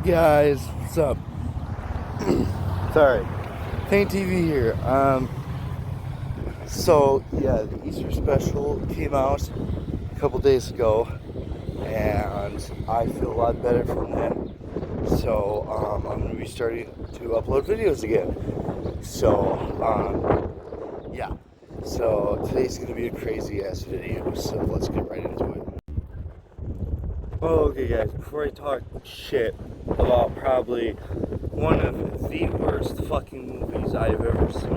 Hey guys, what's up? Sorry, Thank TV here. So yeah, the Easter special came out a couple days ago, and I feel a lot better from that. So I'm gonna be starting to upload videos again. So yeah. So today's gonna be a crazy ass video. So let's get right into it. Okay guys, before I talk shit about probably one of the worst fucking movies I've ever seen,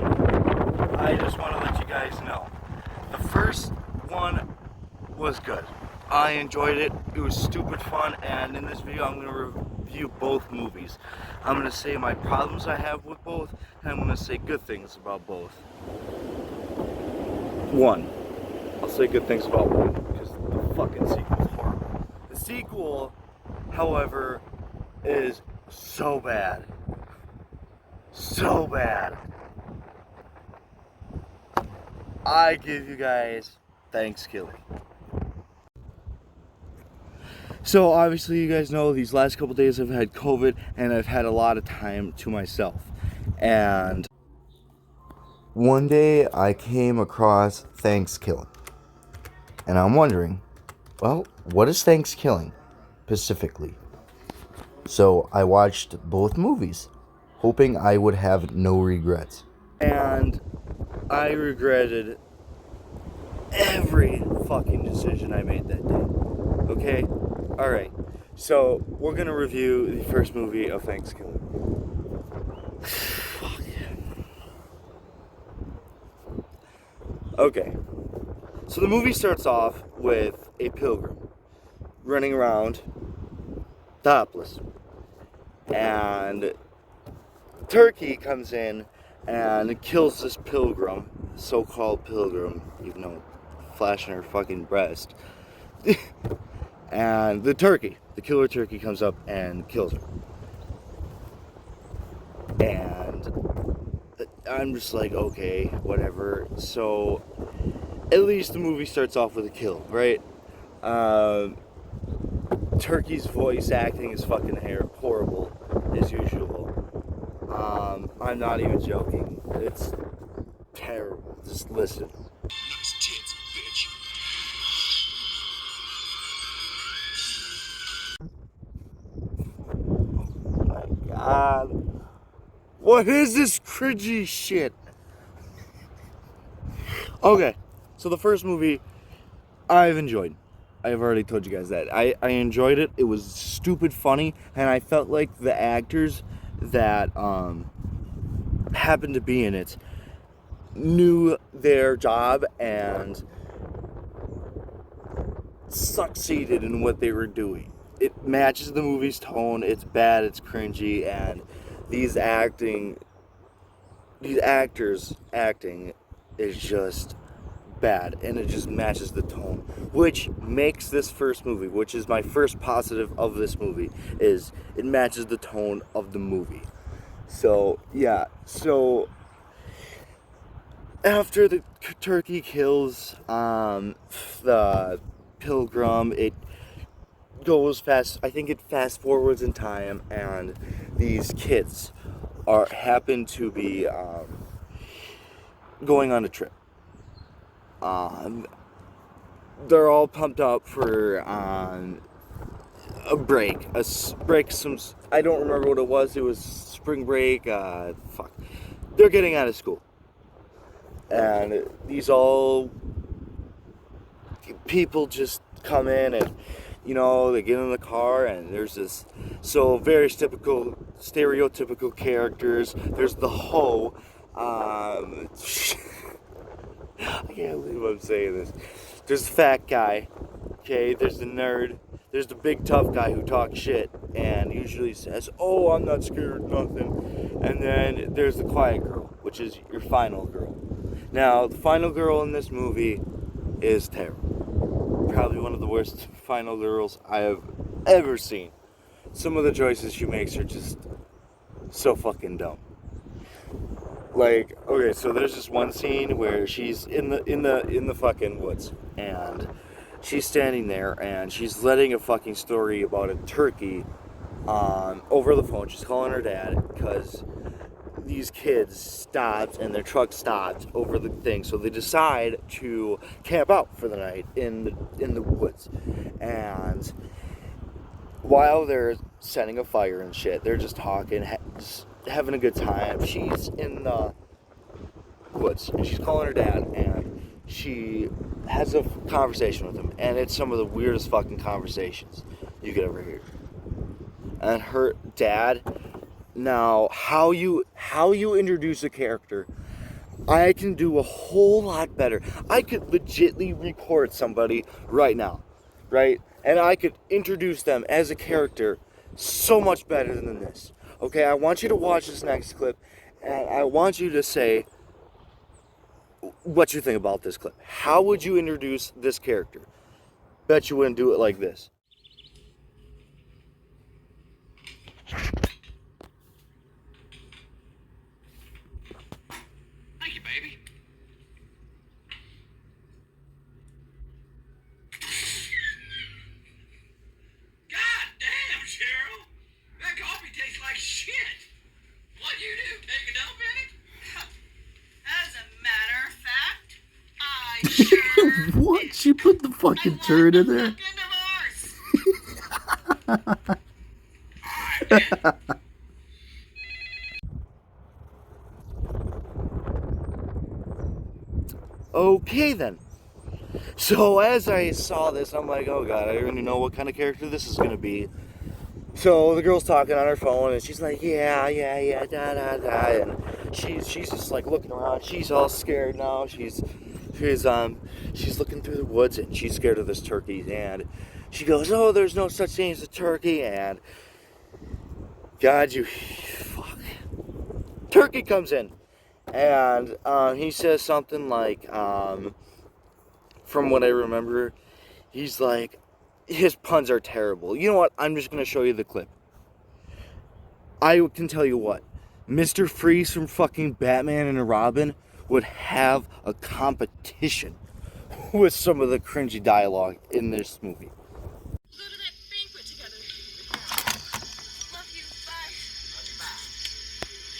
I just want to let you guys know. The first one was good. I enjoyed it. It was stupid fun, and in this video I'm going to review both movies. I'm going to say my problems I have with both, and I'm going to say good things about both. One. I'll say good things about one, because the fucking sequel's horrible. The sequel, however, is so bad. So bad. I give you guys Thankskilling. So obviously you guys know these last couple days I've had COVID and I've had a lot of time to myself. And one day I came across Thankskilling. And I'm wondering, well, what is Thankskilling specifically? So I watched both movies, hoping I would have no regrets. And I regretted every fucking decision I made that day. Okay? Alright. So we're gonna review the first movie of Thankskilling. Okay. So the movie starts off with a pilgrim running around topless. And Turkey comes in and kills this pilgrim, so-called pilgrim, even though flashing her fucking breast. And the killer turkey comes up and kills her. And I'm just like, okay, whatever. So at least the movie starts off with a kill, right? Turkey's voice acting is fucking horrible, as usual. I'm not even joking. It's terrible. Just listen. Nice tits, bitch. Oh my god. What is this cringy shit? Okay, so the first movie I've enjoyed. I've already told you guys that. I enjoyed it. It was stupid funny, and I felt like the actors that happened to be in it knew their job and succeeded in what they were doing. It matches the movie's tone. It's bad, it's cringy, and these actors acting is just bad, and it just matches the tone, which makes this first movie, which is my first positive of this movie, is it matches the tone of the movie. So yeah, so after the turkey kills the pilgrim, it goes fast. I think it fast forwards in time, and these kids happen to be going on a trip. They're all pumped up for a break. Some, I don't remember what it was. It was spring break. Fuck. They're getting out of school. And these all people just come in and, you know, they get in the car and there's this, so very stereotypical characters. There's the hoe. I can't believe I'm saying this. There's the fat guy, okay? There's the nerd. There's the big tough guy who talks shit and usually says, "Oh, I'm not scared, nothing." And then there's the quiet girl, which is your final girl. Now, the final girl in this movie is terrible. Probably one of the worst final girls I have ever seen. Some of the choices she makes are just so fucking dumb. Like, okay, so there's this one scene where she's in the fucking woods, and she's standing there and she's letting a fucking story about a turkey over the phone. She's calling her dad because these kids stopped and their truck stopped over the thing, so they decide to camp out for the night in the woods. And while they're setting a fire and shit, they're just talking, just having a good time. She's in the woods and she's calling her dad, and she has a conversation with him, and it's some of the weirdest fucking conversations you could ever hear. And her dad, now how you introduce a character, I can do a whole lot better. I could legitly record somebody right now, right? And I could introduce them as a character so much better than this. Okay, I want you to watch this next clip, and I want you to say what you think about this clip. How would you introduce this character? Bet you wouldn't do it like this. Thank you, baby. God damn, Cheryl! That coffee tastes like shit! What'd you do? Take a dump in it? As a matter of fact, I sure What? She put the fucking turd in there? fucking divorce. Alright, man. Okay then. So as I saw this, I'm like, oh god, I already know what kind of character this is gonna be. So the girl's talking on her phone, and she's like, yeah, da da da, and she's just like looking around. She's all scared now. She's looking through the woods, and she's scared of this turkey. And she goes, oh, there's no such thing as a turkey. And God, fuck. Turkey comes in, and he says something like, from what I remember, he's like, his puns are terrible. You know what? I'm just going to show you the clip. I can tell you what. Mr. Freeze from fucking Batman and Robin would have a competition with some of the cringy dialogue in this movie. Go to that banquet together. Love you. Bye. Love you, bye.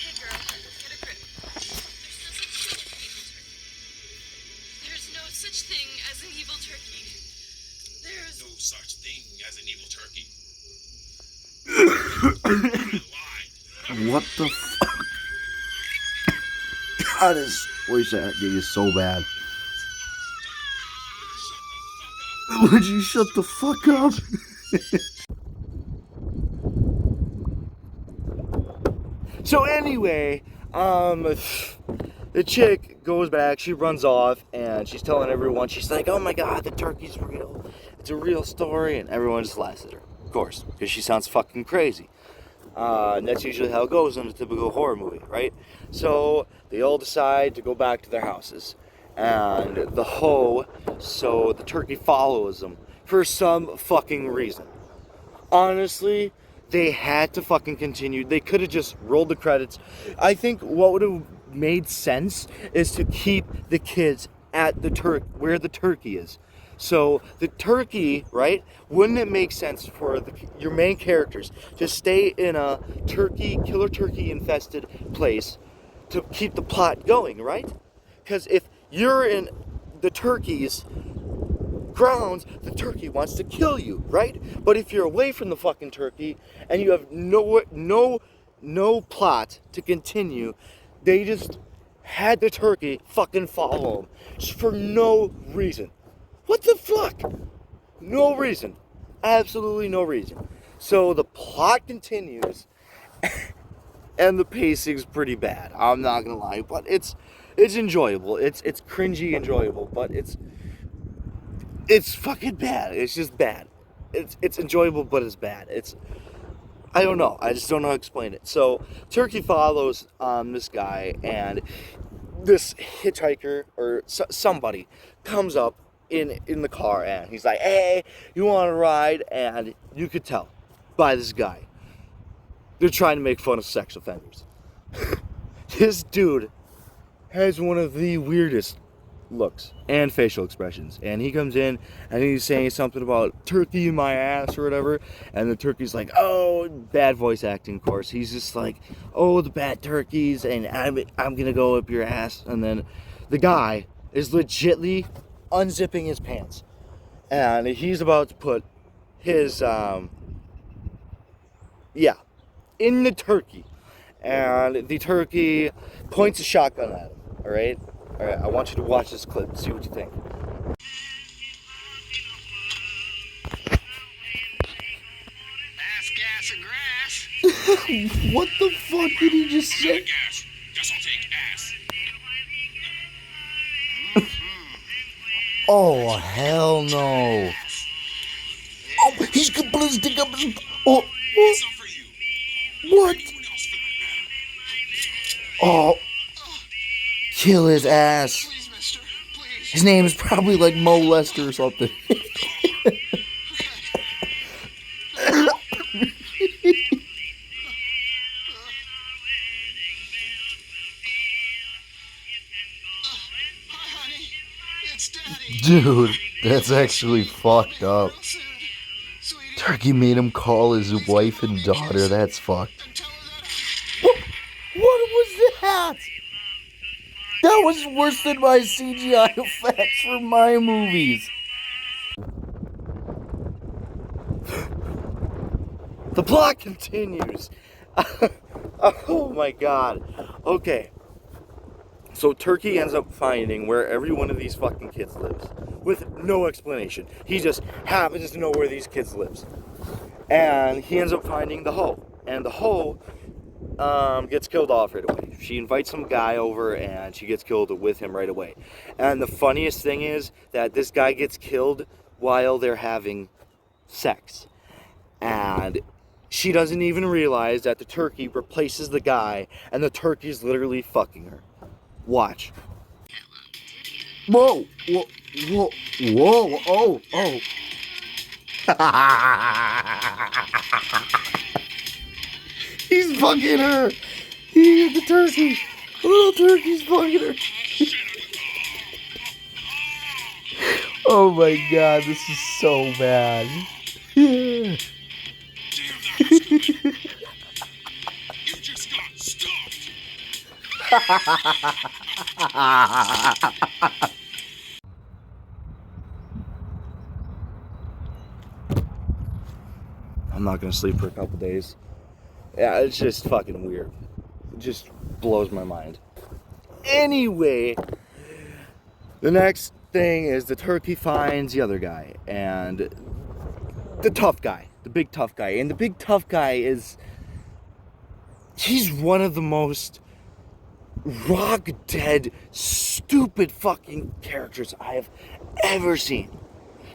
Hey, girl, get a grip. There's no such thing as an evil turkey. There's No such thing as an evil turkey. What the fuck? God, his voice acting is so bad. Would you shut the fuck up? So anyway, the chick goes back, she runs off, and she's telling everyone, she's like, oh my god, the turkey's real. It's a real story, and everyone just laughs at her. Of course, because she sounds fucking crazy. And that's usually how it goes in a typical horror movie, right? So they all decide to go back to their houses. And so the turkey follows them for some fucking reason. Honestly, they had to fucking continue. They could have just rolled the credits. I think what would have made sense is to keep the kids at where the turkey is. So the turkey, right? Wouldn't it make sense for your main characters to stay in a killer turkey infested place to keep the plot going, right? Because if you're in the turkey's grounds, the turkey wants to kill you, right? But if you're away from the fucking turkey and you have no plot to continue, they just had the turkey fucking follow them just for no reason. What the fuck? No reason. Absolutely no reason. So the plot continues, and the pacing's pretty bad. I'm not gonna lie, but it's enjoyable. It's cringy enjoyable, but it's fucking bad. It's just bad. It's enjoyable, but it's bad. I don't know. I just don't know how to explain it. So turkey follows this guy, and this hitchhiker or somebody comes up in the car, and he's like, hey, you want to ride? And you could tell by this guy, they're trying to make fun of sex offenders. This dude has one of the weirdest looks and facial expressions. And he comes in and he's saying something about turkey in my ass or whatever. And the turkey's like, oh, bad voice acting, of course. He's just like, oh, the bad turkeys, and I'm gonna go up your ass. And then the guy is legitly unzipping his pants. And he's about to put his, in the turkey. And the turkey points a shotgun at him, alright? Alright, I want you to watch this clip and see what you think. Ass, gas, and grass. What the fuck did he just say? Gas. Guess I'll take ass. Oh, hell no. Oh, he's gonna put his dick up his... Oh, It's not for you. what? Anyone else for that matter. Oh, kill his ass. Please, mister. Please. His name is probably like Mo Lester or something. Hi, honey. It's Daddy. Dude, that's actually fucked up. Real soon. Sweetie. Turkey made him call his wife and daughter. That's fucked. And tell her that What was that? That was worse than my CGI effects for my movies. The plot continues. Oh my god. Okay. So Turkey ends up finding where every one of these fucking kids lives. With no explanation. He just happens to know where these kids lives. And he ends up finding the hoe. And the hoe gets killed off right away. She invites some guy over and she gets killed with him right away. And the funniest thing is that this guy gets killed while they're having sex. And she doesn't even realize that the turkey replaces the guy and the turkey's literally fucking her. Watch. Whoa, whoa, whoa, whoa, oh, oh. He's fucking her. He's the turkey. The little turkey's fucking her. Oh my god, this is so bad. damn, that was good. You just got stuffed. I'm not gonna sleep for a couple days. Yeah, it's just fucking weird. It just blows my mind. Anyway, the next thing is the turkey finds the other guy and the tough guy, the big tough guy. And the big tough guy he's one of the most rock dead, stupid fucking characters I have ever seen.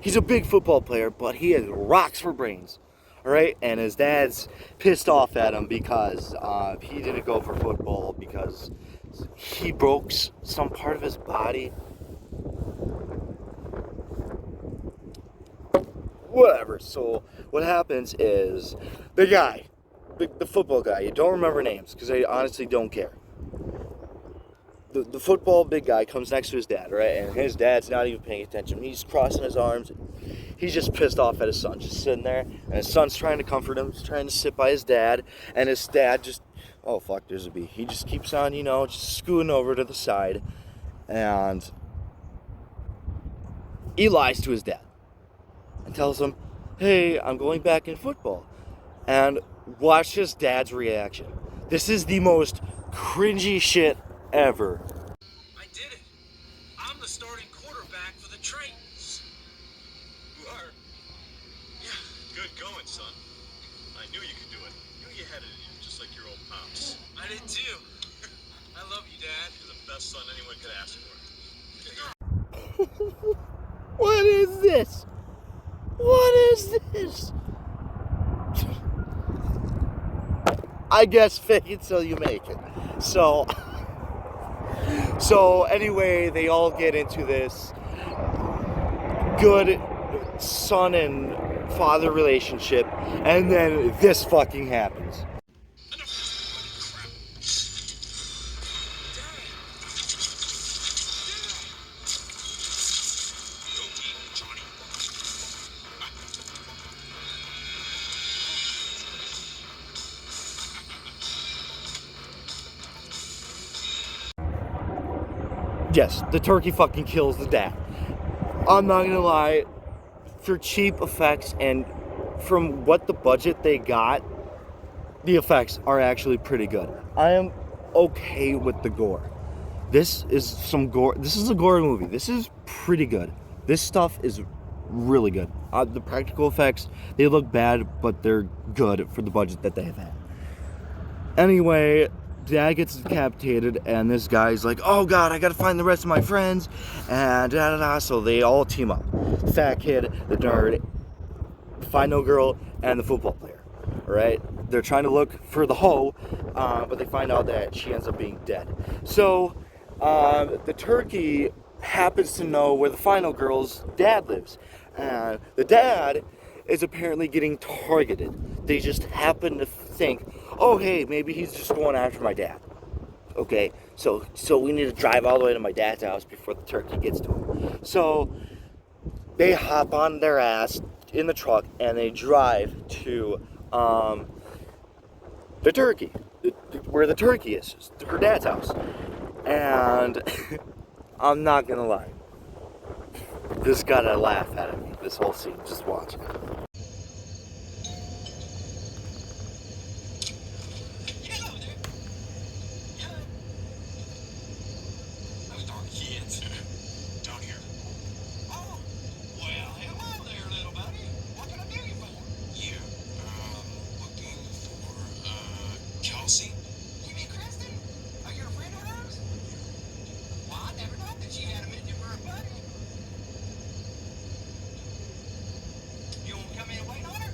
He's a big football player, but he has rocks for brains. Alright, and his dad's pissed off at him because he didn't go for football because he broke some part of his body. Whatever. So what happens is the guy, the football guy, you don't remember names because I honestly don't care. The football big guy comes next to his dad, right? And his dad's not even paying attention. He's crossing his arms. He's just pissed off at his son, just sitting there. And his son's trying to comfort him. He's trying to sit by his dad. And his dad just, oh fuck, there's a bee. He just keeps on, just scooting over to the side. And he lies to his dad. And tells him, hey, I'm going back in football. And watch his dad's reaction. This is the most cringy shit ever. I did it. I'm the starting quarterback for the Tritons. You are? Yeah, good going, son. I knew you could do it. Knew you had it in you, just like your old pops. I did too. I love you, Dad. You're the best son anyone could ask for. What is this? What is this? I guess fake it till you make it. So anyway, they all get into this good son and father relationship, and then this fucking happens. Yes, the turkey fucking kills the dad. I'm not gonna lie, for cheap effects and from what the budget they got, the effects are actually pretty good. I am okay with the gore. This is some gore. This is a gore movie. This is pretty good. This stuff is really good. The practical effects, they look bad, but they're good for the budget that they have had. Anyway, dad gets decapitated, and this guy's like, oh god, I gotta find the rest of my friends, and da-da-da, so they all team up. The fat kid, the nerd, the final girl, and the football player, alright? They're trying to look for the hoe, but they find out that she ends up being dead. So, the turkey happens to know where the final girl's dad lives, and the dad is apparently getting targeted. They just happen to think, oh hey, maybe he's just going after my dad. Okay, so we need to drive all the way to my dad's house before the turkey gets to him. So they hop on their ass in the truck and they drive to the turkey, where the turkey is, her dad's house. And I'm not gonna lie, this got a laugh out of me, this whole scene, just watching it. Kelsey? You mean Kristen? Are you a friend of hers? Well, I never thought that she had a minute for a buddy. You want to come in and wait on her?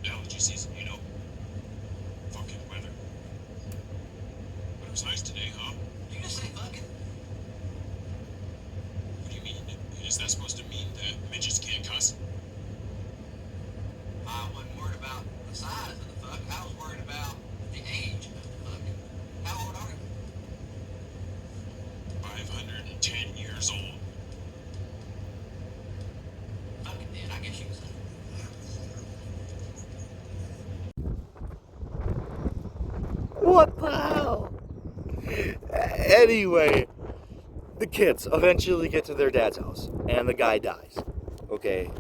Allergy season, you know. Fucking weather. But it was nice today, huh? You just say fucking? What do you mean? Is that supposed to mean that midgets can't cuss? I wasn't worried about the size of the fuck. I was worried about the age of the fuck. How old are you? 510 years old. Fucking did, I guess you could say. What the hell? Anyway, the kids eventually get to their dad's house, and the guy dies. Okay,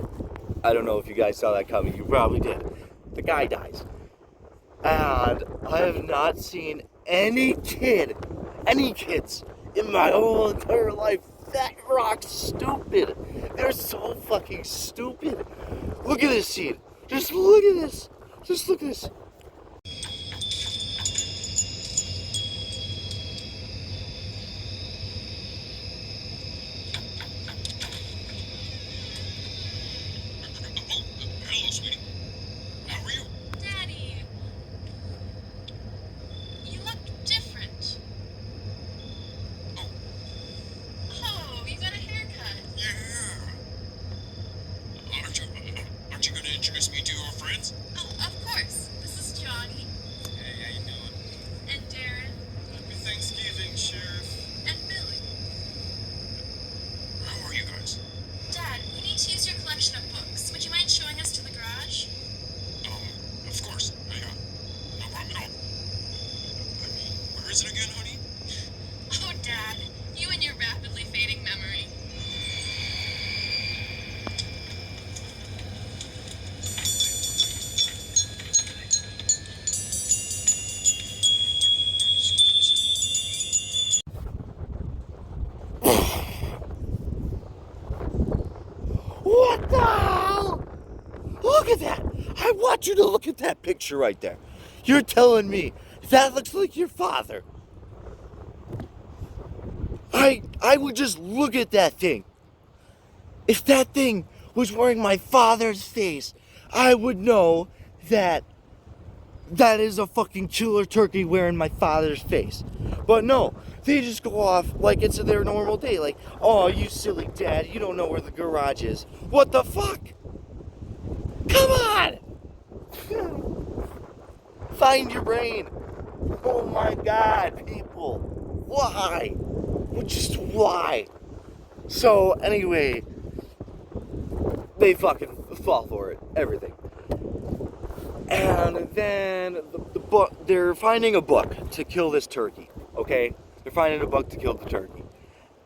I don't know if you guys saw that coming. You probably did. The guy dies. And I have not seen any kids in my whole entire life that rock stupid. They're so fucking stupid. Look at this scene. Just look at this. Just look at this. Hello, sweetie. How are you? Daddy, you look different. Oh, Oh, you got a haircut. yeah. Aren't you going to introduce me to your friends? Oh, of course. This is Johnny Hey, how you doing? and Darren Happy Thanksgiving, Sheriff. and Billy. How are you guys? Dad, we need to use your collection of books. Would you mind showing us to the garage? Of course. No problem at all. I mean, where is it again, honey? Oh, Dad, you and your rapidly fading memory. What the hell? Look at that. I want you to look at that picture right there. You're telling me that looks like your father. I would just look at that thing. If that thing was wearing my father's face, I would know that that is a fucking killer turkey wearing my father's face. But no, they just go off like it's their normal day. Like, oh, you silly dad, you don't know where the garage is. What the fuck? Come on! Find your brain. Oh my God, people. Why? Just why? So, anyway, they fucking fall for it. Everything. And then the book, they're finding a book to kill this turkey, okay? They're finding a book to kill the turkey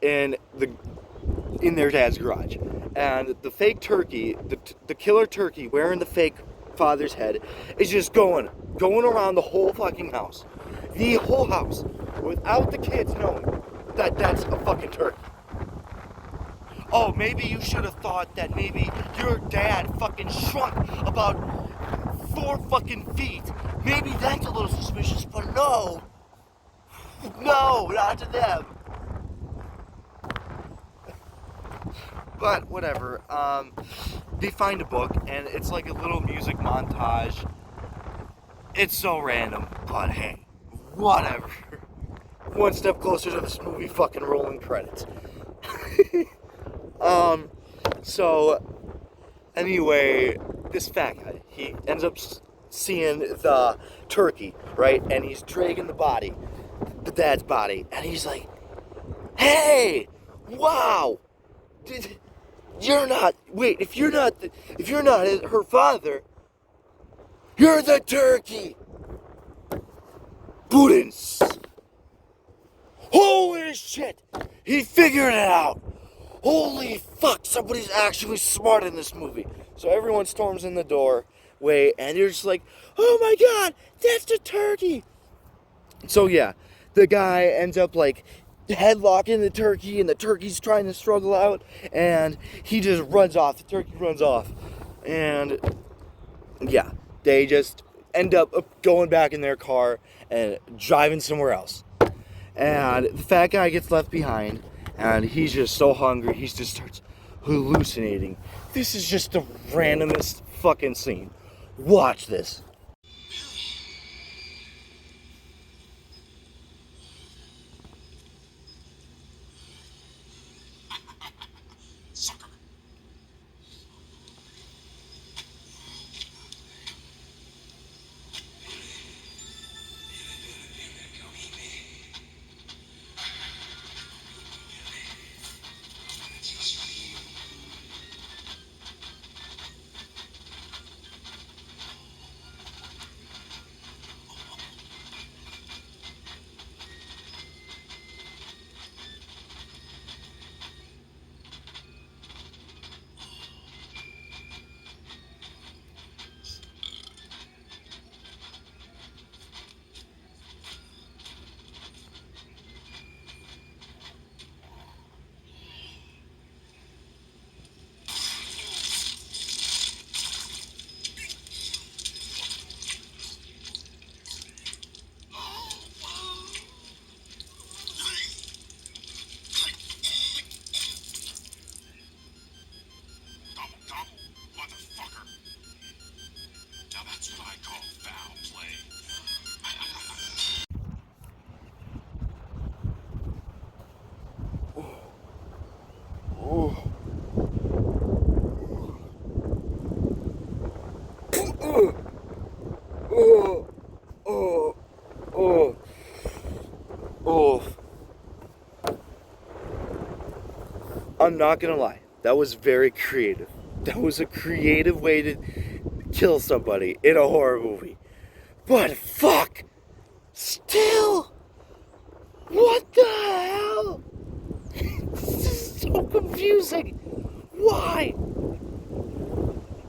in their dad's garage. And the fake turkey, the killer turkey wearing the fake father's head is just going around the whole fucking house. The whole house, without the kids knowing that that's a fucking turkey. Oh, maybe you should have thought that maybe your dad fucking shrunk about 4 fucking feet. Maybe that's a little suspicious, but no. No, not to them. But whatever. They find a book, and it's like a little music montage. It's so random, but hey, whatever. One step closer to this movie fucking rolling credits. So, anyway, this fat guy, he ends up seeing the turkey, right? And he's dragging the body, the dad's body, and he's like, hey, wow, you're not, wait, if you're not her father, you're the turkey. Budins. Holy shit, he figured it out. Holy fuck, somebody's actually smart in this movie. So everyone storms in the doorway, and you're just like, oh my God, that's the turkey. So yeah, the guy ends up like headlocking the turkey, and the turkey's trying to struggle out, and he just runs off. The turkey runs off. And yeah, they just end up going back in their car and driving somewhere else. And the fat guy gets left behind, and he's just so hungry, he just starts hallucinating. This is just the randomest fucking scene. Watch this. Sucker. Motherfucker. Now that's what I call foul play. I'm not gonna lie, that was very creative. That was a creative way to kill somebody in a horror movie. But fuck! Still! What the hell? This is so confusing. Why?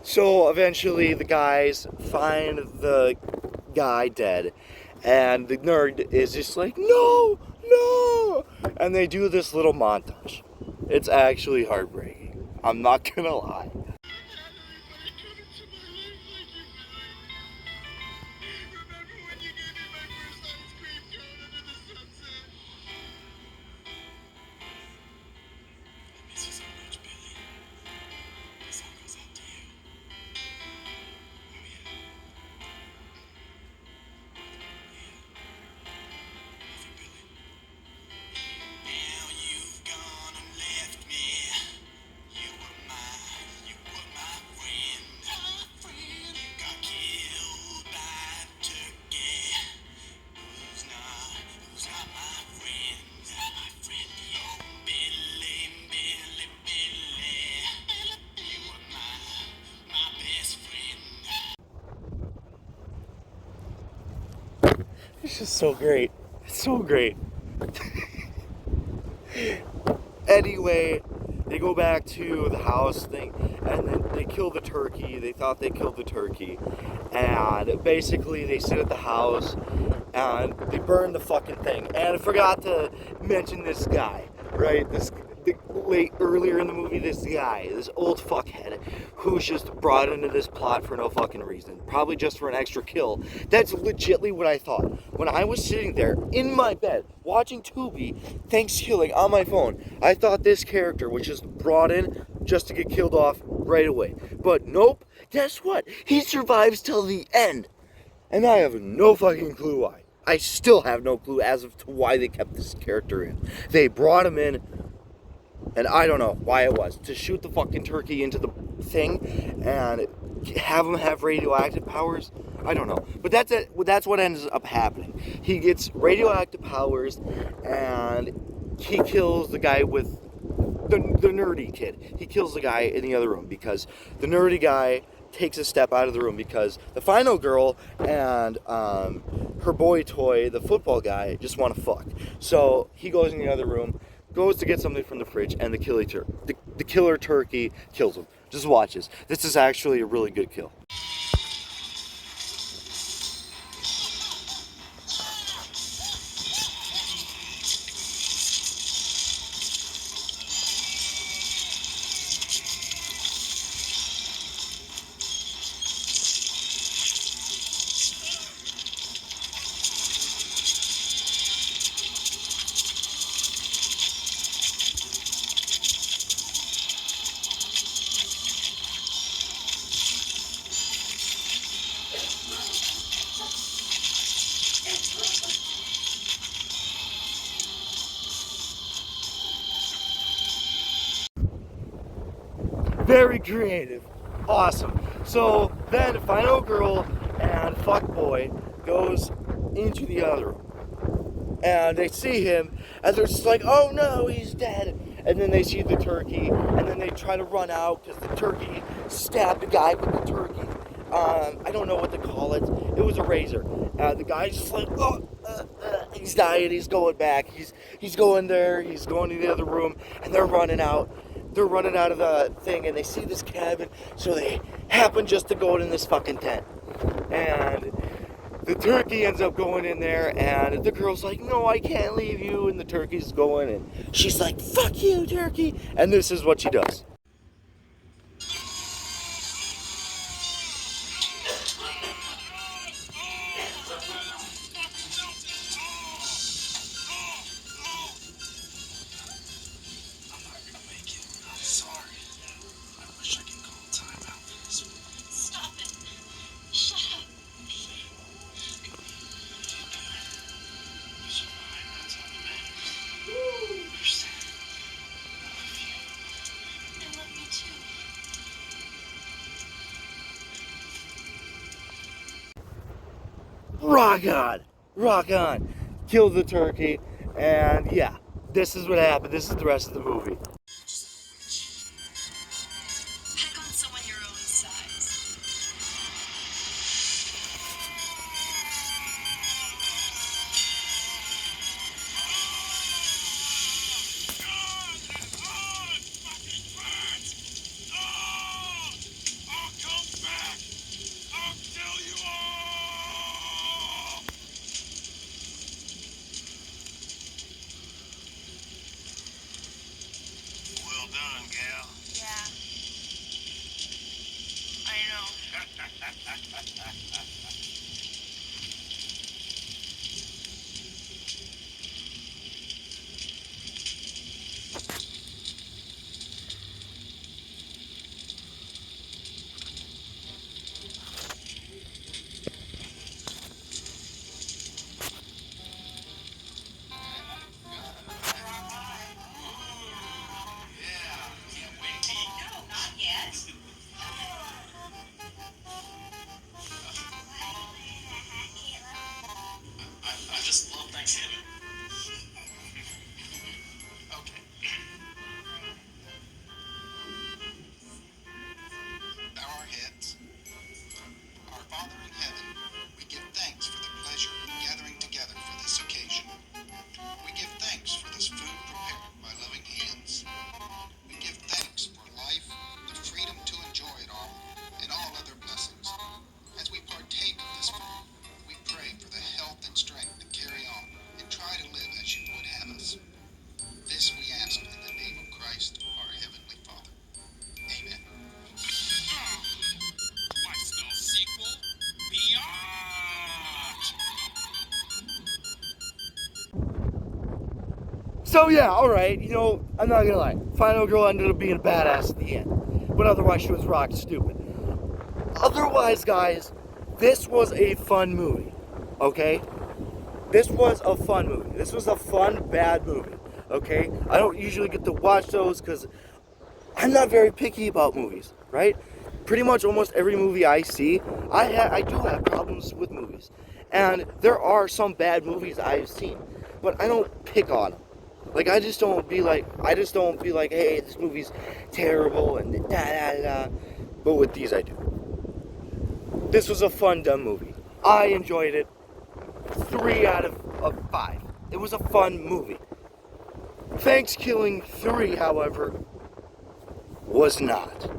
So eventually the guys find the guy dead, and the nerd is just like, no, no! And they do this little montage. It's actually heartbreaking. I'm not gonna lie. Now you've gone and left me. You were mine, you just so great. It's so great. Anyway, they go back to the house thing, and then they kill the turkey. They thought they killed the turkey. And basically, they sit at the house, and they burn the fucking thing. And I forgot to mention this guy, right? Earlier in the movie, this guy, this old fuckhead, who's just brought into this plot for no fucking reason. Probably just for an extra kill. That's legitimately what I thought. When I was sitting there in my bed, watching Tubi, Thankskilling on my phone, I thought this character was just brought in just to get killed off right away. But nope, guess what? He survives till the end. And I have no fucking clue why. I still have no clue as of to why they kept this character in. They brought him in, and I don't know why it was, to shoot the fucking turkey into the thing and have him have radioactive powers. I don't know. But that's it. That's what ends up happening. He gets radioactive powers, and he kills the guy with the nerdy kid. He kills the guy in the other room because the nerdy guy takes a step out of the room because the final girl and her boy toy, the football guy, just want to fuck. So he goes in the other room, goes to get something from the fridge, and the killer turkey kills him. Just watch this. This is actually a really good kill. Very creative. Awesome. So then final girl and fuckboy goes into the other room. And they see him, and they're just like, oh no, he's dead. And then they see the turkey, and then they try to run out because the turkey stabbed the guy with the turkey. I don't know what to call it. It was a razor. The guy's just like, oh, he's dying. He's going back. He's going there. He's going to the other room, and they're running out. They're running out of the thing, and they see this cabin, so they happen just to go in this fucking tent. And the turkey ends up going in there, and the girl's like, no, I can't leave you, and the turkey's going, and she's like, fuck you, turkey, and this is what she does. Rock on! Rock on! Kill the turkey, and yeah, this is what happened. This is the rest of the movie. Pick on someone your own size. I'll come back! I'll kill you all! So yeah, alright, you know, I'm not gonna lie. Final girl ended up being a badass at the end. But otherwise she was rock stupid. Otherwise, guys, this was a fun movie. Okay? This was a fun movie. This was a fun, bad movie. Okay? I don't usually get to watch those because I'm not very picky about movies, right? Pretty much almost every movie I see, I do have problems with movies. And there are some bad movies I've seen, but I don't pick on them. Like I just don't be like, hey, this movie's terrible and da da da. But with these I do. This was a fun, dumb movie. I enjoyed it. 3 out of 5. It was a fun movie. Thankskilling 3, however, was not.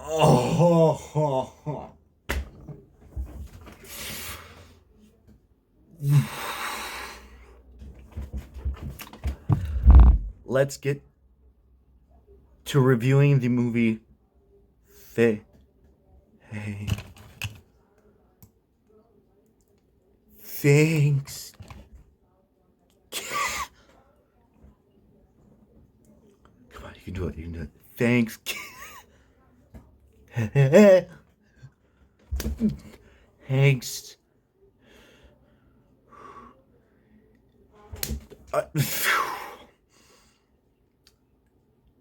Oh. Let's get to reviewing the movie Hey. Thanks. Come on, you can do it. You can do it. Thanks. Thanks.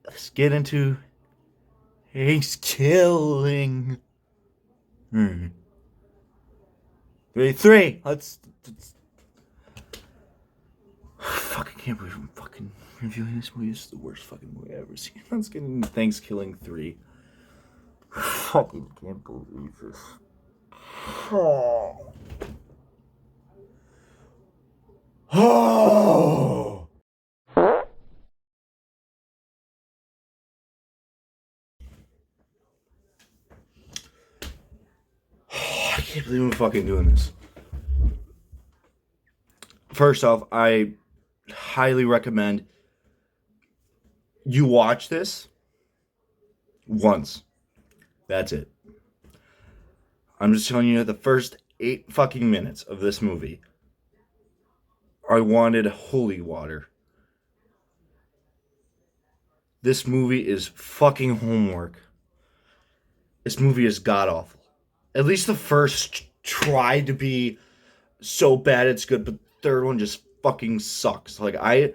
Let's get into Thankskilling. 3. Let's. Fuck, I can't believe I'm fucking reviewing this movie. This is the worst fucking movie I've ever seen. Let's get into Thankskilling 3. Fucking can't believe this. Oh. Oh. I can't believe I'm fucking doing this. First off, I highly recommend you watch this once. That's it. I'm just telling you, the first 8 fucking minutes of this movie, I wanted holy water. This movie is fucking homework. This movie is god awful. At least the first tried to be so bad it's good, but the third one just fucking sucks. Like, I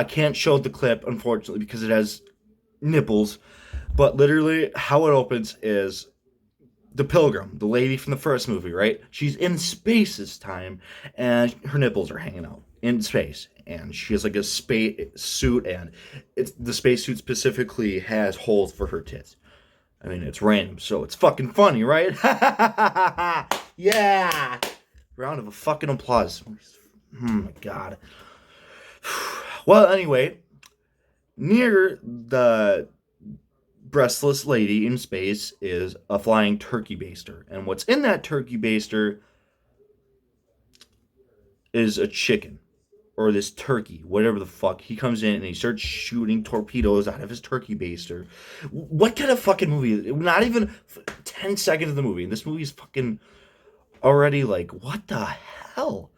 can't show the clip, unfortunately, because it has nipples, but literally how it opens is the pilgrim, the lady from the first movie, right? She's in space this time, and her nipples are hanging out in space, and she has like a space suit, and the space suit specifically has holes for her tits. I mean, it's random, so it's fucking funny, right? Yeah! Round of a fucking applause. Oh my god. Well, anyway, near the breastless lady in space is a flying turkey baster. And what's in that turkey baster is a chicken. Or this turkey, whatever the fuck. He comes in and he starts shooting torpedoes out of his turkey baster. What kind of fucking movie? Not even 10 seconds of the movie. This movie is fucking already like, what the hell?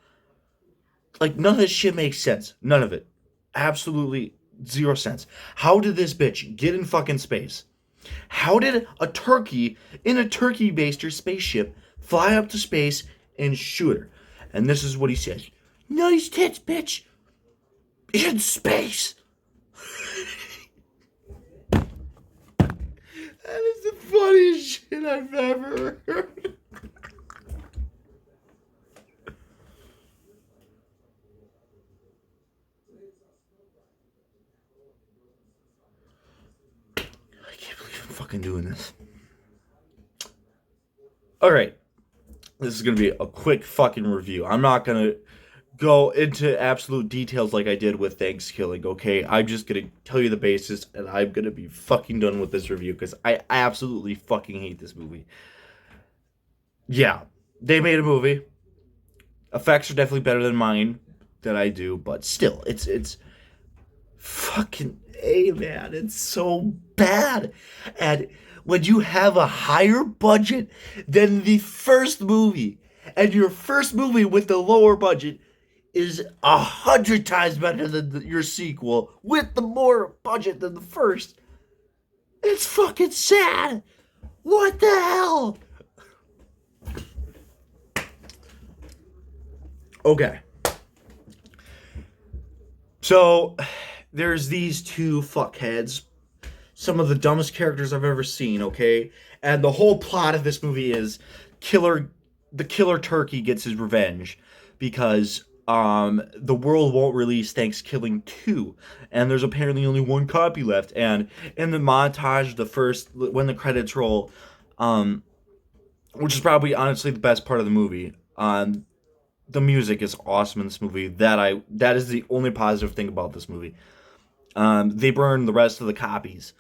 Like, none of this shit makes sense. None of it. Absolutely 0 sense. How did this bitch get in fucking space? How did a turkey in a turkey baster spaceship fly up to space and shoot her? And this is what he says. Nice tits, bitch. In space. That is the funniest shit I've ever heard. I can't believe I'm fucking doing this. Alright. this is going to be a quick fucking review. I'm not going to go into absolute details like I did with Thankskilling, okay? I'm just going to tell you the basis, and I'm going to be fucking done with this review, because I absolutely fucking hate this movie. Yeah, they made a movie. Effects are definitely better than mine that I do, but still, it's fucking A, man. It's so bad. And when you have a higher budget than the first movie, and your first movie with the lower budget is 100 times better than your sequel with the more budget than the first, it's fucking sad. What the hell? Okay. So, there's these two fuckheads. Some of the dumbest characters I've ever seen, okay? And the whole plot of this movie is the killer turkey gets his revenge because the world won't release Thankskilling 2, and there's apparently only one copy left. And in the montage, when the credits roll, which is probably honestly the best part of the movie, the music is awesome in this movie. That is the only positive thing about this movie. They burn the rest of the copies,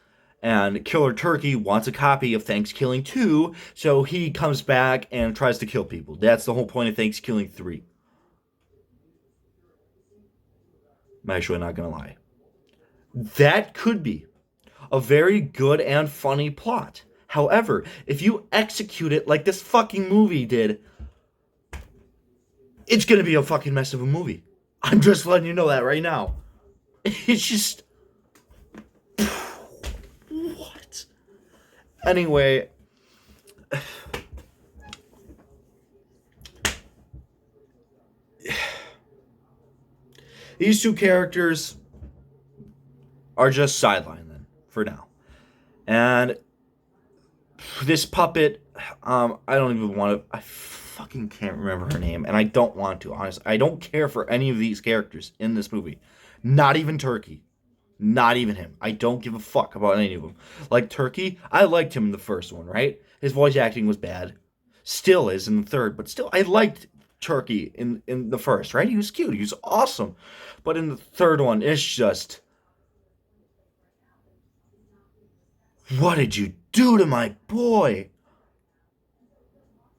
and Killer Turkey wants a copy of Thankskilling 2, so he comes back and tries to kill people. That's the whole point of Thankskilling 3. I'm actually not gonna lie. That could be a very good and funny plot. However, if you execute it like this fucking movie did, it's gonna be a fucking mess of a movie. I'm just letting you know that right now. It's just... What? Anyway... These two characters are just sidelined then, for now. And this puppet, I don't even want to... I fucking can't remember her name, and I don't want to, honestly. I don't care for any of these characters in this movie. Not even Turkey. Not even him. I don't give a fuck about any of them. Like Turkey, I liked him in the first one, right? His voice acting was bad. Still is in the third, but still, I liked Turkey in the first, right? He was cute. He was awesome. But in the third one, it's just... What did you do to my boy?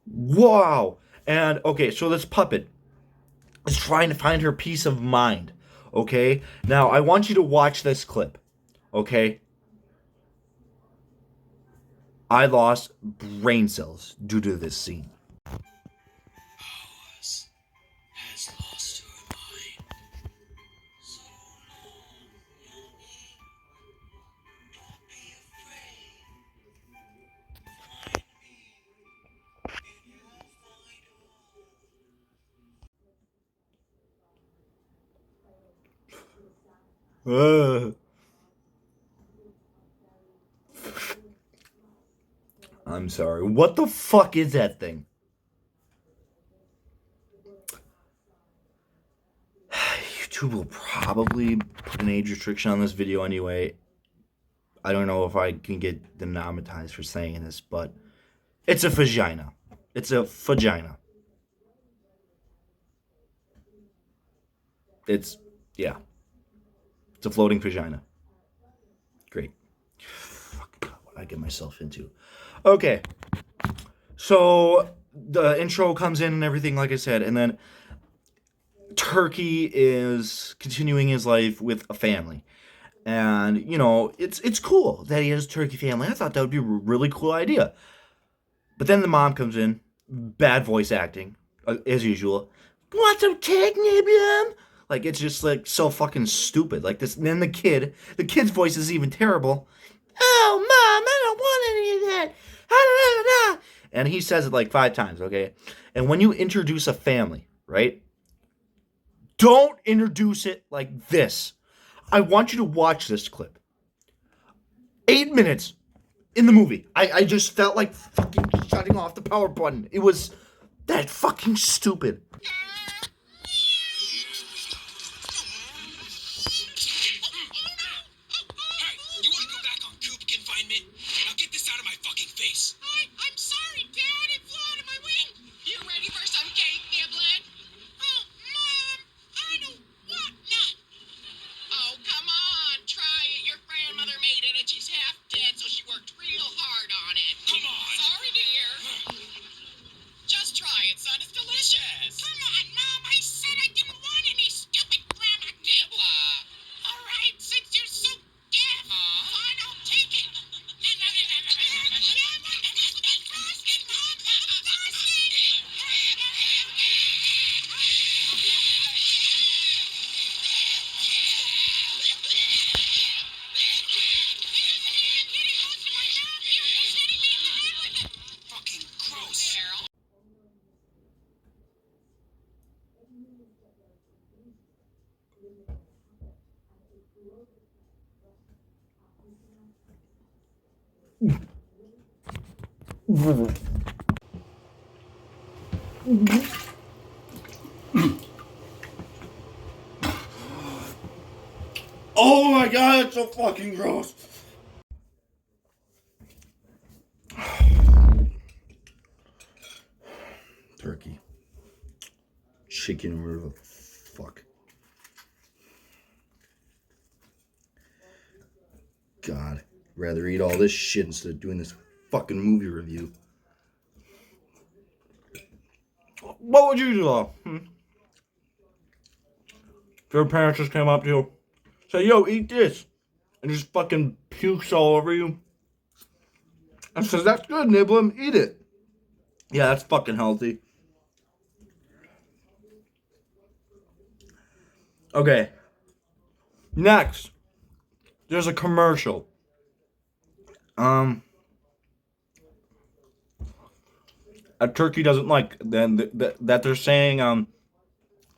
Wow. And, okay, so this puppet is trying to find her peace of mind, okay? Now, I want you to watch this clip, okay? I lost brain cells due to this scene. Ours has lost her mind. So long, Yogi. Don't be afraid. Find me, and you'll find I'm sorry. What the fuck is that thing? YouTube will probably put an age restriction on this video anyway. I don't know if I can get demonetized for saying this, but it's a vagina. It's a vagina. Yeah. It's a floating vagina. Great. Fuck, God, what did I get myself into? Okay. So, the intro comes in and everything, like I said, and then Turkey is continuing his life with a family. And, you know, it's cool that he has a turkey family. I thought that would be a really cool idea. But then the mom comes in, bad voice acting, as usual. Want some cake, Nibium? Like, it's just, like, so fucking stupid. Like, this, and then the kid's voice is even terrible. Oh, Mom, I don't want any of that. And he says it, like, 5 times, okay? And when you introduce a family, right? Don't introduce it like this. I want you to watch this clip. 8 minutes in the movie. I just felt like fucking shutting off the power button. It was that fucking stupid. Hey, you want to go back on Coop confinement? Now get this out of my fucking face. I'm sorry, Dad. It flew out of my wing. You ran Oh my god, it's so fucking gross. Turkey. Chicken, or whatever the fuck. God, rather eat all this shit instead of doing this fucking movie review. What would you do though? If your parents just came up to you, say, yo, eat this, and just fucking pukes all over you, and says, that's good, nibble him, eat it. Yeah, that's fucking healthy. Okay. Next, there's a commercial. A turkey doesn't like then that they're saying oh,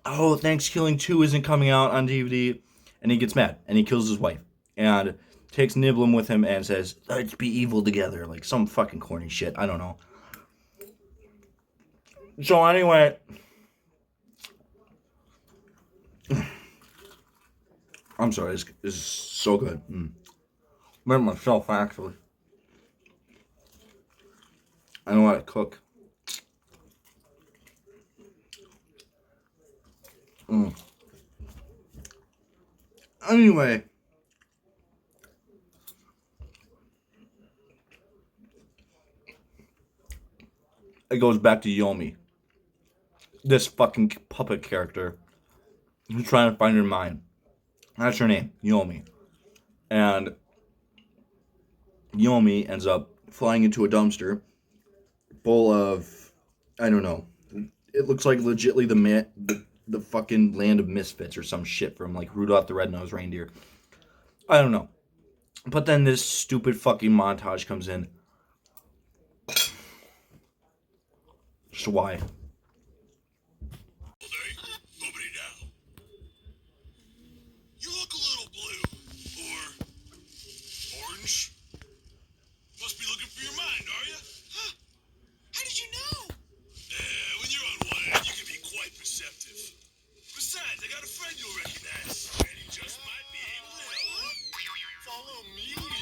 Thankskilling 2 isn't coming out on DVD, and he gets mad and he kills his wife and takes Niblum with him and says, let's be evil together, like some fucking corny shit. I don't know. So anyway, I'm sorry, this is so good. Made it myself, actually. I know how to cook. Anyway, it goes back to Yomi. This fucking puppet character who's trying to find her mind. That's her name, Yomi. And Yomi ends up flying into a dumpster full of, I don't know. It looks like legitly the fucking land of misfits or some shit from like Rudolph the Red-Nosed Reindeer. I don't know. But then this stupid fucking montage comes in. Just why? Nobody now. You look a little blue. Or orange. Must be looking for your mind, are you? Huh? How did you know? When you're unwired, you can be quite perceptive. Besides, I got a friend you'll recognize. And he just might be able to help. Follow me, Yomi.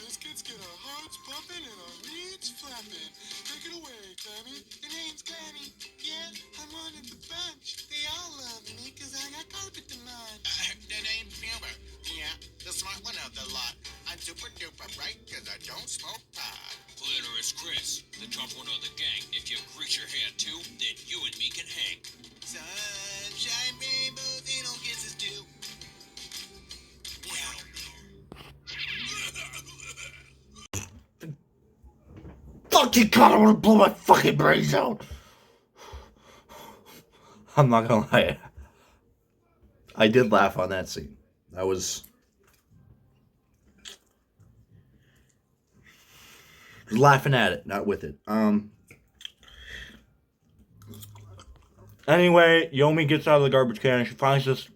Biscuits get our hearts pumping and our knees flapping. Take it away, Clammy. Your name's Clammy. Yeah, I'm one of the bunch. They all love me because I got carpet to munch. The name's Filbert. Yeah, the smart one of the lot. I'm super duper bright because I don't smoke pot. Glitter is Chris, the tough one of the gang. If you grease your hair too, then you and me can hang. Sunshine, rainbows, and all kisses too. Meow. Fucking God, I want to blow my fucking brains out. I'm not gonna lie. I did laugh on that scene. That was laughing at it, not with it. Anyway, Yomi gets out of the garbage can and she finds this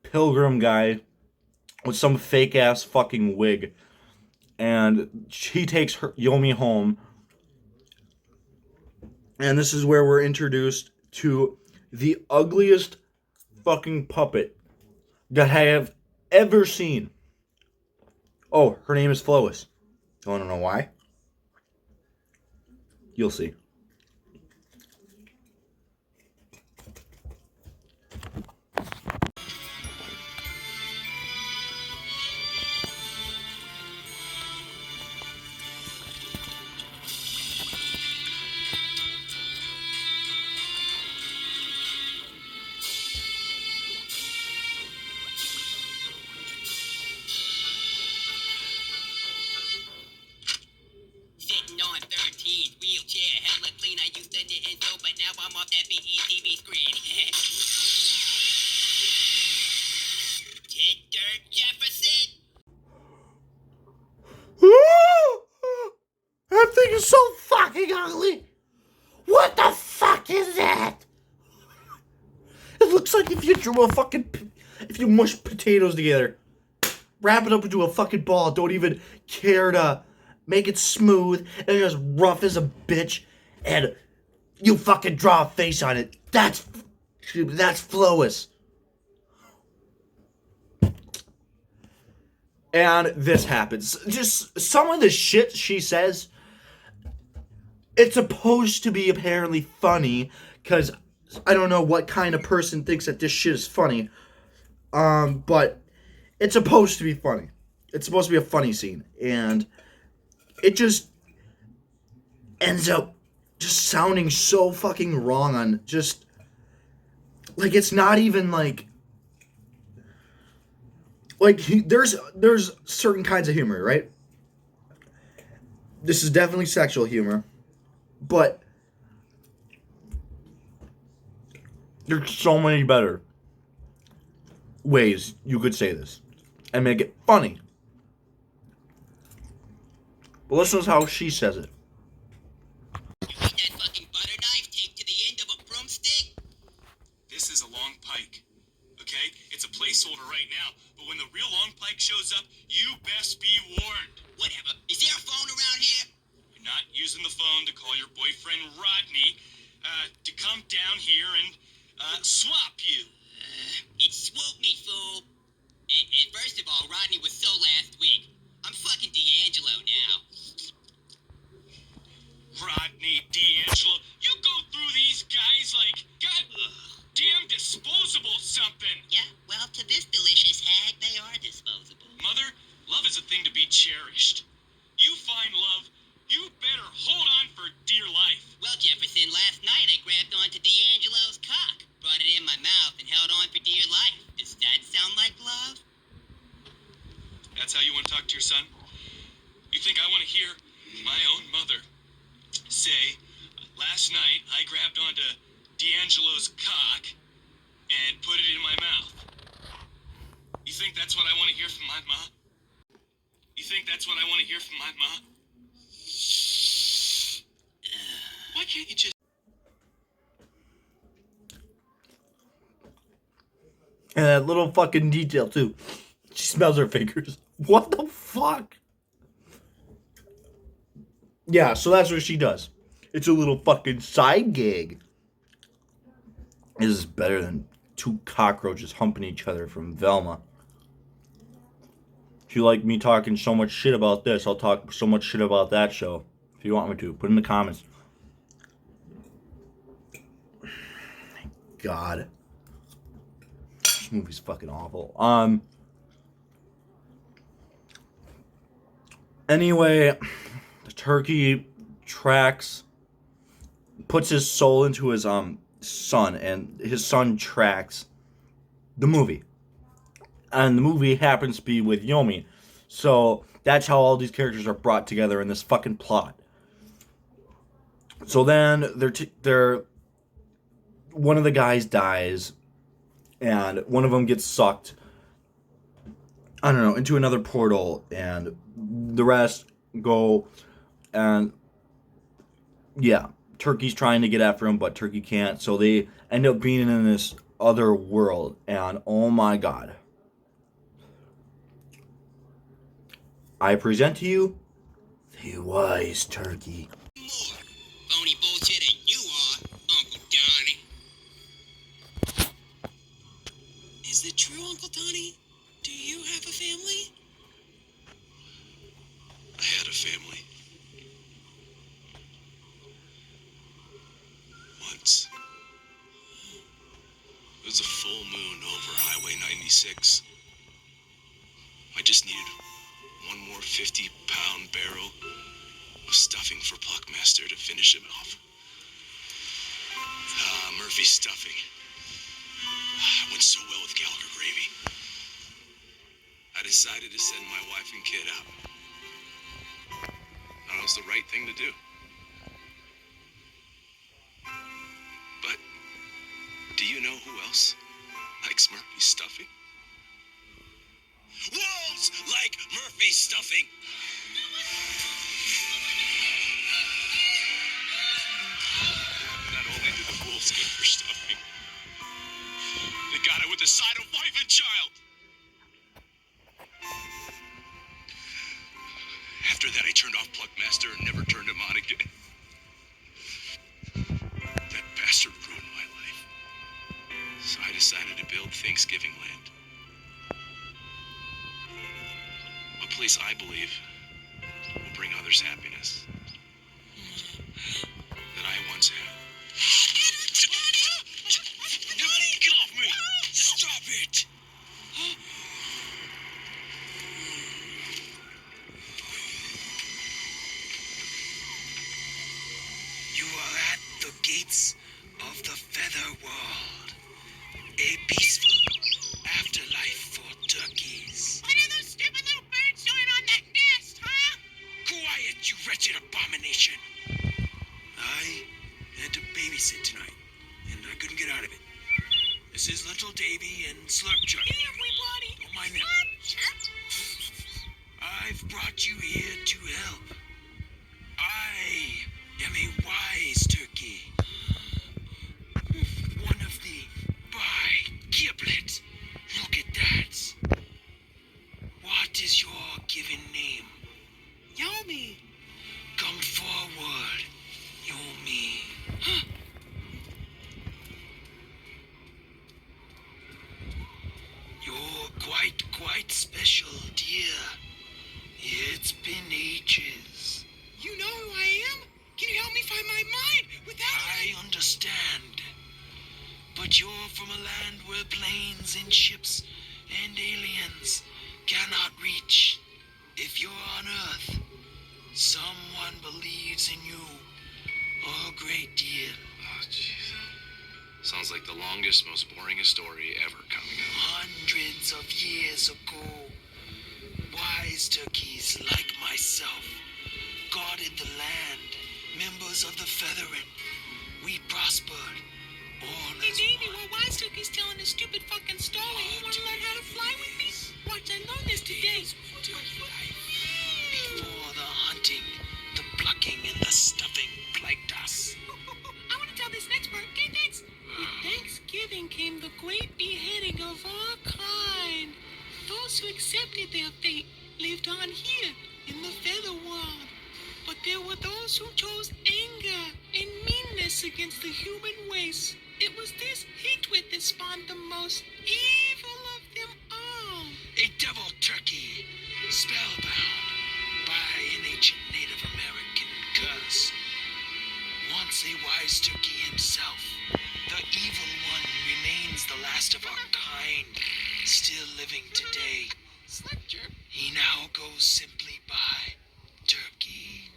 pilgrim guy with some fake ass fucking wig. And she takes Yomi home. And this is where we're introduced to the ugliest fucking puppet that I have ever seen. Oh, her name is Flois. You want to know why? You'll see. Sitting on 13, wheelchair looks like if you if you mush potatoes together, wrap it up into a fucking ball, don't even care to make it smooth, and just rough as a bitch, and you fucking draw a face on it. That's Flowis. And this happens. Just some of the shit she says, it's supposed to be apparently funny, because I don't know what kind of person thinks that this shit is funny. But it's supposed to be funny. It's supposed to be a funny scene. And it just ends up just sounding so fucking wrong on just, like, it's not even like there's certain kinds of humor, right? This is definitely sexual humor, but there's so many better ways you could say this and make it funny. But listen to how she says it. You think that fucking butter knife taped to the end of a broomstick? This is a long pike, okay? It's a placeholder right now, but when the real long pike shows up, you best be warned. Whatever. Is there a phone around here? You're not using the phone to call your boyfriend Rodney to come down here and swap you. It swooped me, fool. And first of all, Rodney was so last week. I'm fucking D'Angelo now. Rodney, D'Angelo, you go through these guys like goddamn disposable something. Yeah, well, to this delicious hag, they are disposable. Mother, love is a thing to be cherished. You find love, you better hold on for dear life. Well, Jefferson, last night I grabbed onto D'Angelo's cock, brought it in my mouth, and held on for dear life. Does that sound like love? That's how you want to talk to your son? You think I want to hear my own mother say, last night I grabbed onto D'Angelo's cock and put it in my mouth? You think that's what I want to hear from my mom? You think that's what I want to hear from my mom? Why can't you just... And that little fucking detail too. She smells her fingers. What the fuck? Yeah, so that's what she does. It's a little fucking side gig. This is better than two cockroaches humping each other from Velma. If you like me talking so much shit about this, I'll talk so much shit about that show. If you want me to, put in the comments. God. This movie's fucking awful. Anyway, the turkey puts his soul into his son, and his son tracks the movie. And the movie happens to be with Yomi. So that's how all these characters are brought together in this fucking plot. So then they're one of the guys dies, and one of them gets sucked, I don't know, into another portal, and the rest go, and yeah, Turkey's trying to get after him, but Turkey can't, so they end up being in this other world, and oh my god. I present to you the wise turkey. More phony bullshit than you are, Uncle Donnie. Is it true, Uncle Donnie? Do you have a family? I had a family. Once. It was a full moon over Highway 96. I just needed one more 50-pound barrel of stuffing for Pluckmaster to finish him off. Murphy's stuffing. It went so well with Gallagher gravy. I decided to send my wife and kid out. That was the right thing to do. But do you know who else likes Murphy's stuffing? Wolves like Murphy's stuffing. Not only do the wolves get their stuffing, So I decided to build Thanksgiving Land. A place I believe will bring others happiness that I once had. Get off me! Stop it! You are at the gates of the Feather World. A peaceful afterlife for turkeys. What are those stupid little birds doing on that nest, huh? Quiet, you wretched abomination! I had to babysit tonight, and I couldn't get out of it. This is little Davy and Slurp Churp. Hey, everybody. Don't mind them. I've brought you here to help. I am a wise turkey. One of the by Giblet. Look at that. What is your given name? Yomi. Come forward, Yomi. You're quite special, dear. It's been ages. You know who I am? Can you help me find my mind without I understand. But you're from a land where planes and ships and aliens cannot reach. If you're on Earth, someone believes in you a great deal. Oh, jeez. Sounds like the longest, most boringest story ever coming up. Hundreds of years ago, wise turkeys like myself guarded the land, members of the Feathering. We prospered. All Hey, as Davey, one. while Wise Turkey's telling this stupid fucking story, you want to learn how to fly with me? Watch, I learned this today. Before the hunting, the plucking, and the stuffing plagued us. I want to tell this next part. Okay, thanks. With Thanksgiving came the great beheading of all kind. Those who accepted their fate lived on here in the Feather World. But there were those who chose anger and meanness against the human race. It was this hatred that spawned the most evil of them all. A devil turkey, spellbound by an ancient Native American curse. Once a wise turkey himself, the evil one remains the last of our kind, still living today. He now goes simply by Turkey.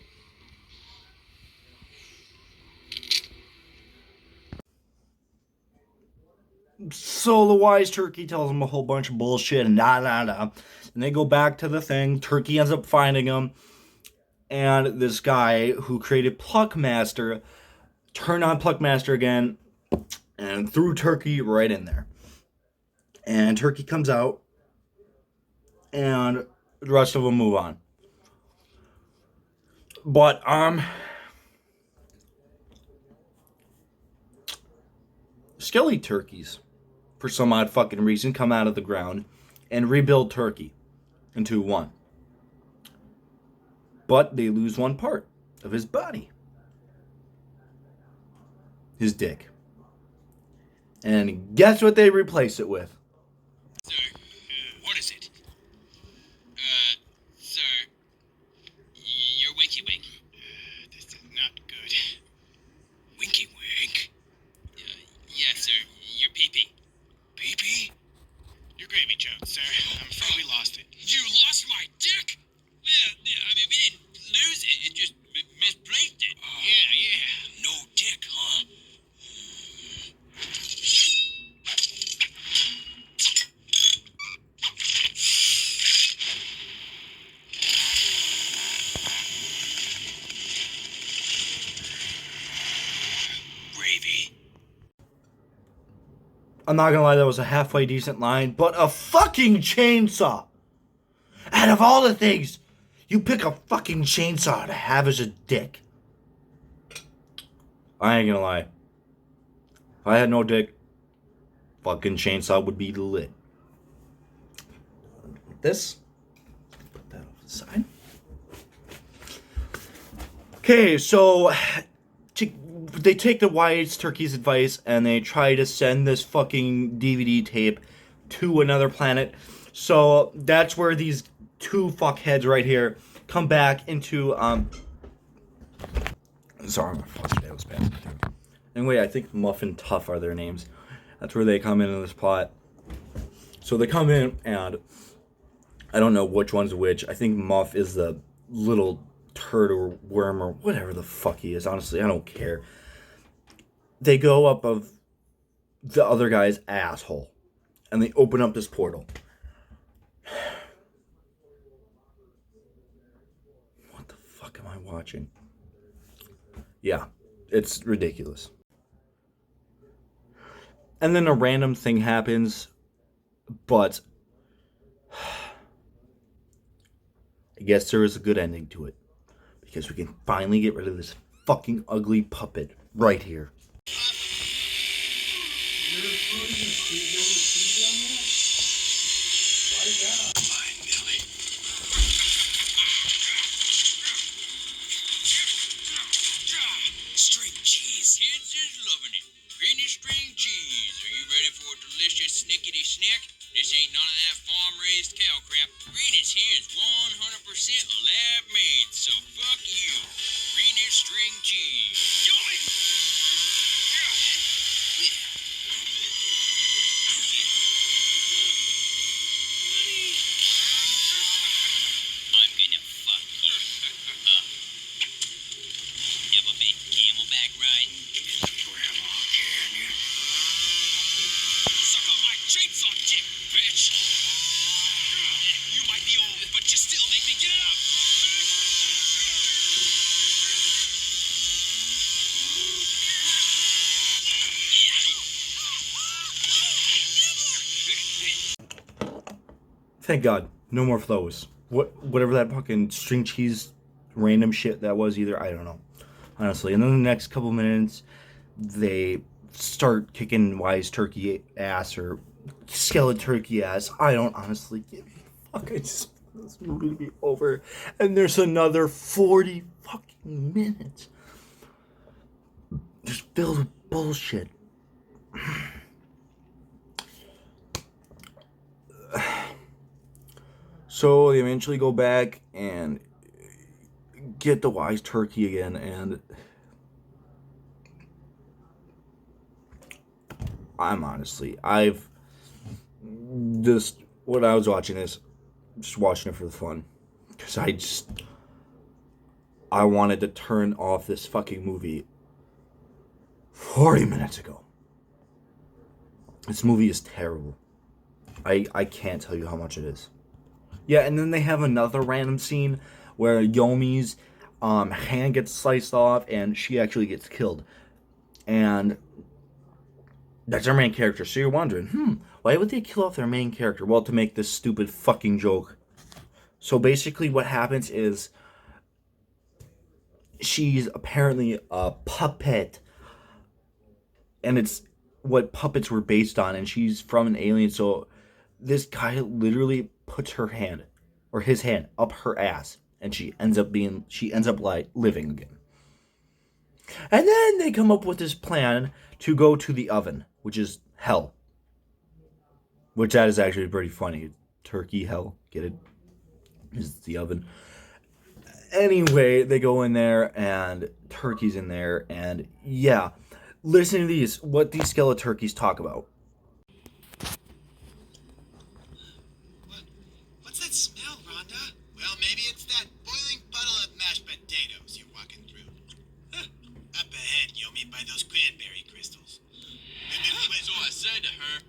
So the wise turkey tells him a whole bunch of bullshit and And they go back to the thing. Turkey ends up finding him. And this guy who created Pluckmaster turned on Pluckmaster again and threw Turkey right in there. And Turkey comes out. And the rest of them move on. But, skelly turkeys, for some odd fucking reason, come out of the ground and rebuild Turkey into one. But they lose one part of his body. His dick. And guess what they replace it with? Sir, what is it? Sir, you're Winky Wink. This is not good. Winky Wink. Yes, sir. Your pee-pee. Pee-pee? Your gravy Jones, sir. I'm afraid we lost it. You lost my dick? Well, I mean, we didn't lose it. It just misplaced it. Yeah. No dick, huh? Gravy. I'm not gonna lie, that was a halfway decent line, but a fucking chainsaw! Out of all the things, you pick a fucking chainsaw to have as a dick. I ain't gonna lie. If I had no dick, fucking chainsaw would be lit. This. Put that off the side. Okay, so they take the Wyatt's Turkey's advice and they try to send this fucking DVD tape to another planet. So that's where these two fuckheads right here come back into sorry, my fucking day was bad. Anyway, I think Muff and Tough are their names. That's where they come into this plot. So they come in, and I don't know which one's which. I think Muff is the little turd or worm or whatever the fuck he is. Honestly, I don't care. They go up of the other guy's asshole, and they open up this portal. What the fuck am I watching? Yeah, it's ridiculous. And then a random thing happens, but I guess there is a good ending to it. Because we can finally get rid of this fucking ugly puppet right here. String cheese. Kids is loving it. Greenish string cheese. Are you ready for a delicious snickety snack? This ain't none of that farm-raised cow crap. Greenish here is 100% lab-made, so fuck you. Greenish string cheese. Yummy! I'm gonna fuck you. Ever been camelback riding? Grandma, can you? Suck on my chainsaw dick, bitch! You might be old, but you still make me get it up! Thank God, no more flows. Whatever that fucking string cheese random shit that was either, I don't know. Honestly. And then the next couple minutes, they start kicking Wise Turkey ass or Skeleton Turkey ass. I don't honestly give a fuck. I just want this movie to be over. And there's another 40 fucking minutes just filled with bullshit. So they eventually go back and get the Wise Turkey again, and I've just, when I was watching this, just watching it for the fun, because I wanted to turn off this fucking movie 40 minutes ago. This movie is terrible. I can't tell you how much it is. Yeah, and then they have another random scene where Yomi's hand gets sliced off and she actually gets killed. And that's our main character. So you're wondering, why would they kill off their main character? Well, to make this stupid fucking joke. So basically what happens is she's apparently a puppet. And it's what puppets were based on. And she's from an alien. So this guy literally puts her hand, or his hand, up her ass, and she ends up like living again. And then they come up with this plan to go to the oven, which is hell. Which that is actually pretty funny. Turkey hell, get it? Is the oven. Anyway, they go in there and Turkey's in there, and yeah, listen to these, what these skeleton turkeys talk about. What's that smell, Rhonda? Well, maybe it's that boiling puddle of mashed potatoes you're walking through. Huh. Up ahead, Yomi, by those cranberry crystals. So I said to her,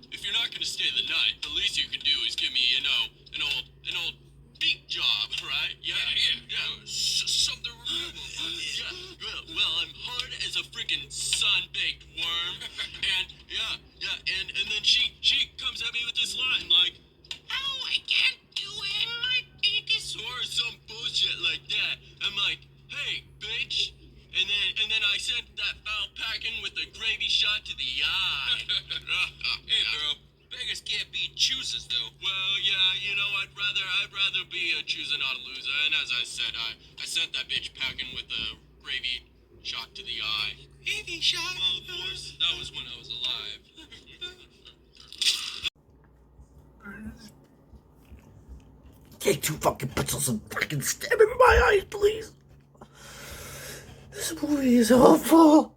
if you're not gonna stay the night, the least you can do is give me, an old beak job, right? Yeah. Something removable. Yeah. Well, I'm hard as a freaking sun-baked worm, and and then she comes at me with this line like, Oh, I can't do it. My beak is sore. or some bullshit like that. I'm like, hey, bitch. And then I sent that foul packing with a gravy shot to the eye. Hey, bro. Beggars can't be choosers, though. Well, yeah, I'd rather be a chooser, not a loser. And as I said, I sent that bitch packing with a gravy shock to the eye. Baby shark. Well, of course, that was when I was alive. Take 2 fucking pencils and fucking stab him in my eyes, please. This movie is awful.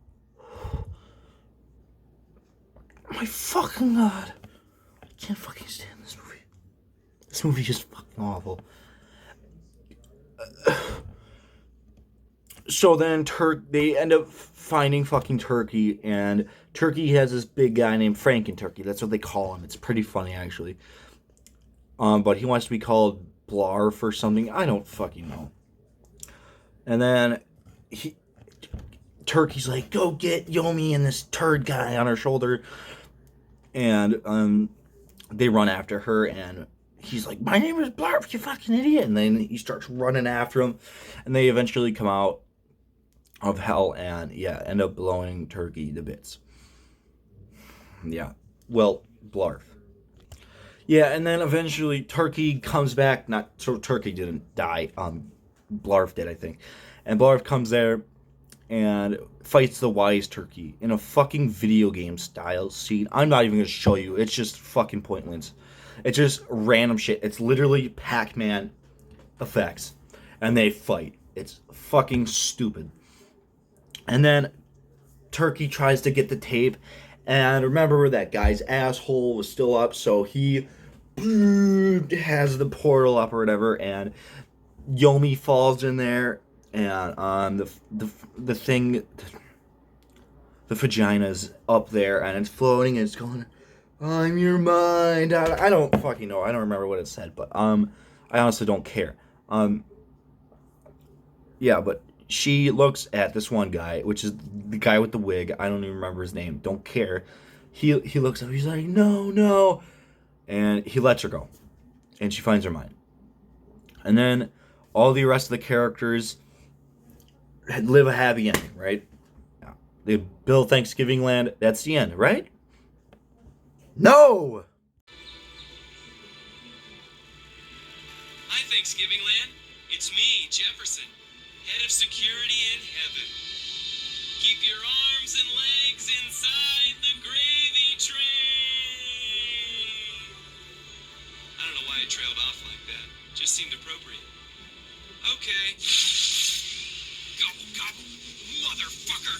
My fucking god. I can't fucking stand this movie. This movie is fucking awful. So then they end up finding fucking Turkey, and Turkey has this big guy named Franken Turkey. That's what they call him. It's pretty funny, actually. But he wants to be called Blarf or something. I don't fucking know. And then Turkey's like, go get Yomi and this turd guy on her shoulder. And they run after her, and he's like, my name is Blarf, you fucking idiot. And then he starts running after him, and they eventually come out of hell and, yeah, end up blowing Turkey to bits. Yeah. Well, Blarf. Yeah, and then eventually Turkey comes back. Not so Turkey didn't die. Blarf did, I think. And Blarf comes there and fights the wise Turkey in a fucking video game style scene. I'm not even gonna show you. It's just fucking pointless. It's just random shit. It's literally Pac-Man effects, and they fight. It's fucking stupid. And then Turkey tries to get the tape, and remember that guy's asshole was still up, so he has the portal up or whatever, and Yomi falls in there, and the thing, the vagina's up there, and it's floating, and it's going, I'm your mind. I don't fucking know. I don't remember what it said, but I honestly don't care. Yeah, but she looks at this one guy, which is the guy with the wig. I don't even remember his name. Don't care. He looks up. He's like, no. And he lets her go. And she finds her mind. And then all the rest of the characters live a happy ending, right? They build Thanksgiving Land. That's the end, right? No! Hi, Thanksgiving Land. It's me, Jefferson, head of security in heaven. Keep your arms and legs inside the gravy train. I don't know why I trailed off like that. Just seemed appropriate. Okay. Gobble, gobble, motherfucker.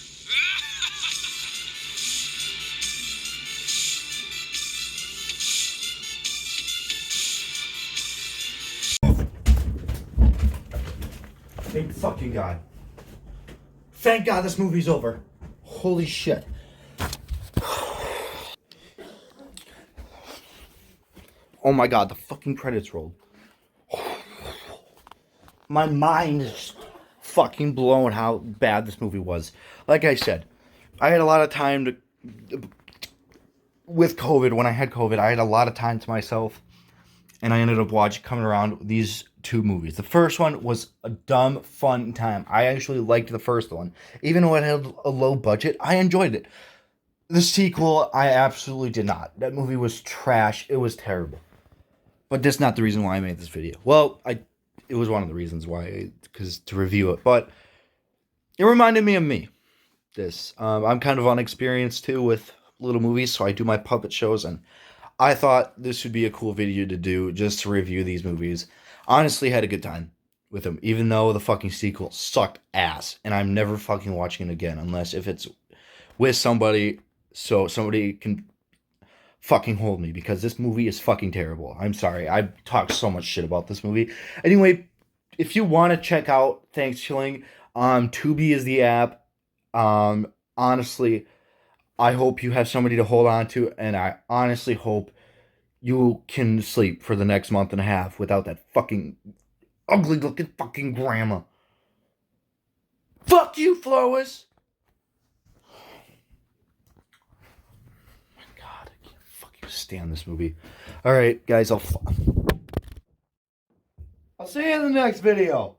Thank fucking God. Thank God this movie's over. Holy shit. Oh my God, the fucking credits rolled. My mind is fucking blown how bad this movie was. Like I said, I had a lot of time to... With COVID, when I had COVID, I had a lot of time to myself. And I ended up coming around these 2 movies. The first one was a dumb, fun time. I actually liked the first one. Even though it had a low budget, I enjoyed it. The sequel, I absolutely did not. That movie was trash. It was terrible. But that's not the reason why I made this video. Well, it was one of the reasons why, because to review it. But it reminded me of me. I'm kind of unexperienced too with little movies, so I do my puppet shows, and I thought this would be a cool video to do just to review these movies. Honestly, had a good time with them, even though the fucking sequel sucked ass, and I'm never fucking watching it again unless if it's with somebody, so somebody can fucking hold me, because this movie is fucking terrible. I'm sorry, I talked so much shit about this movie. Anyway, if you want to check out Thankskilling, Tubi is the app. Honestly, I hope you have somebody to hold on to, and I honestly hope you can sleep for the next month and a half without that fucking ugly looking fucking grandma. Fuck you, Flowers! My God, I can't fucking stand this movie. Alright, guys, I'll see you in the next video.